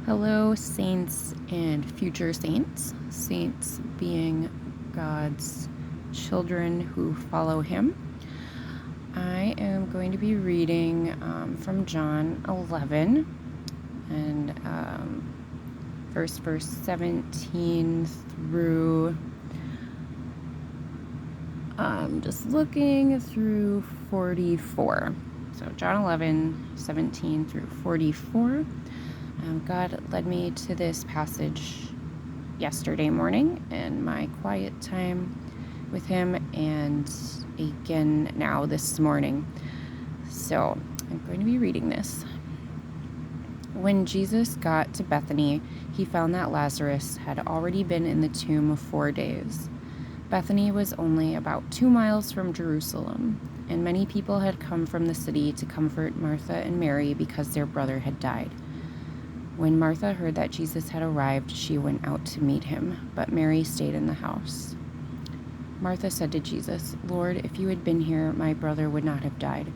Hello, saints and future saints. Saints being God's children who follow Him. I am going to be reading from John 11 and verse 17 through, just looking through 44. So John 11, 17 through 44. God led me to this passage yesterday morning in my quiet time with Him, and again now this morning. So I'm going to be reading this. When Jesus got to Bethany, he found that Lazarus had already been in the tomb 4 days. Bethany was only about 2 miles from Jerusalem, and many people had come from the city to comfort Martha and Mary because their brother had died. When Martha heard that Jesus had arrived, she went out to meet him, but Mary stayed in the house. Martha said to Jesus, "Lord, if you had been here, my brother would not have died.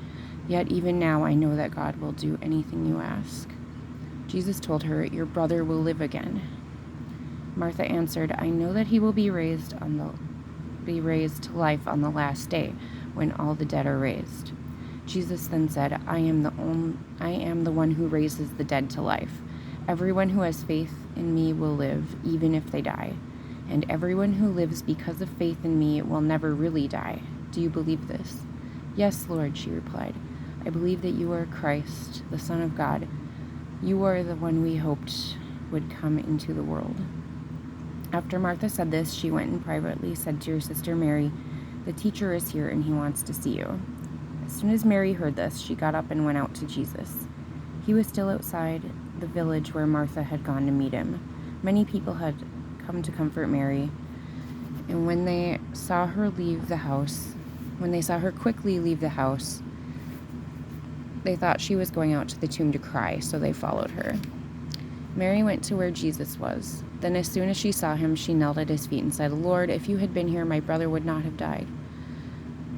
Yet even now I know that God will do anything you ask." Jesus told her, "Your brother will live again." Martha answered, "I know that he will be raised to life on the last day, when all the dead are raised." Jesus then said, I am the one who raises the dead to life. Everyone who has faith in me will live, even if they die. And everyone who lives because of faith in me will never really die. Do you believe this?" "Yes, Lord," she replied. "I believe that you are Christ, the Son of God. You are the one we hoped would come into the world." After Martha said this, she went and privately said to her sister Mary, "The teacher is here and he wants to see you." As soon as Mary heard this, she got up and went out to Jesus. He was still outside the village where Martha had gone to meet him. Many people had come to comfort Mary, and when they saw her quickly leave the house, they thought she was going out to the tomb to cry, so they followed her. Mary went to where Jesus was. Then as soon as she saw him, she knelt at his feet and said, "Lord, if you had been here, my brother would not have died."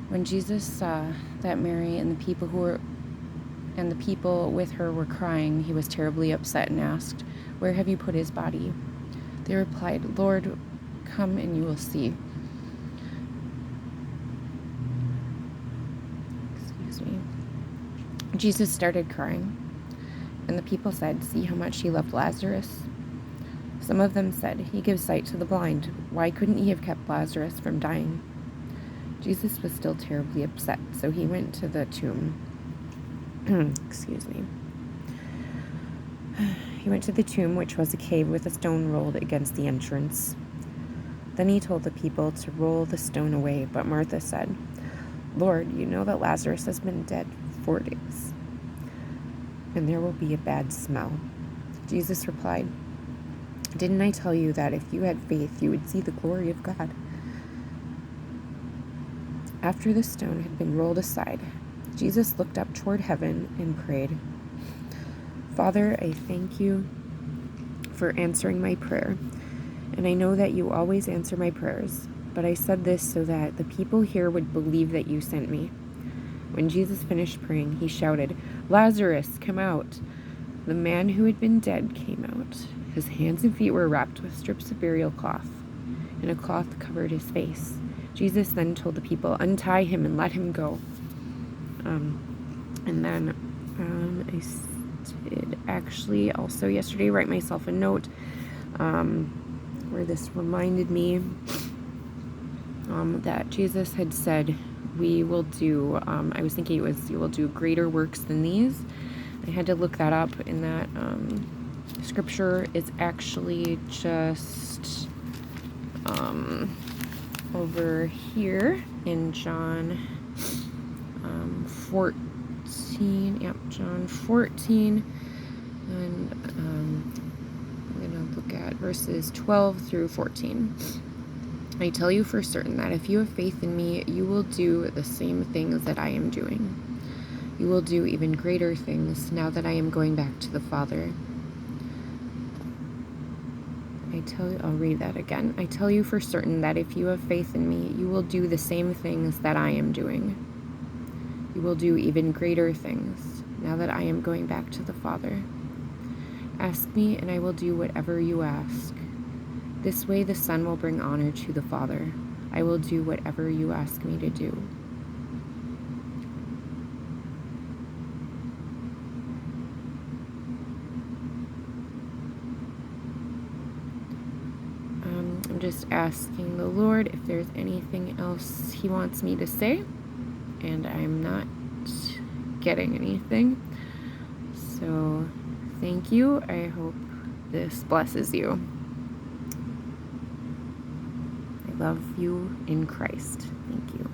When Jesus saw that Mary and the people with her were crying, he was terribly upset and asked, "Where have you put his body?" They replied, "Lord, come and you will see." Jesus started crying, and the people said, "See how much he loved Lazarus." Some of them said, "He gives sight to the blind. Why couldn't he have kept Lazarus from dying?" Jesus was still terribly upset, so he went to the tomb. He went to the tomb, which was a cave with a stone rolled against the entrance. Then he told the people to roll the stone away, but Martha said, "Lord, you know that Lazarus has been dead 4 days, and there will be a bad smell." Jesus replied, "Didn't I tell you that if you had faith, you would see the glory of God?" After the stone had been rolled aside, Jesus looked up toward heaven and prayed, "Father, I thank you for answering my prayer, and I know that you always answer my prayers, but I said this so that the people here would believe that you sent me." When Jesus finished praying, he shouted, "Lazarus, come out!" The man who had been dead came out. His hands and feet were wrapped with strips of burial cloth, and a cloth covered his face. Jesus then told the people, "Untie him and let him go." And then I did actually also yesterday write myself a note where this reminded me that Jesus had said we will do, I was thinking it was, "You will do greater works than these." I had to look that up, and that scripture is actually just over here in John 14. Yep, John 14. And I'm going to look at verses 12 through 14. "I tell you for certain that if you have faith in me, you will do the same things that I am doing. You will do even greater things now that I am going back to the Father." I'll read that again. "I tell you for certain that if you have faith in me, you will do the same things that I am doing. You will do even greater things now that I am going back to the Father. Ask me, and I will do whatever you ask. This way the Son will bring honor to the Father. I will do whatever you ask me to do. I'm just asking the Lord if there's anything else he wants me to say, and I'm not getting anything. So thank you. I hope this blesses you. I love you in Christ. Thank you.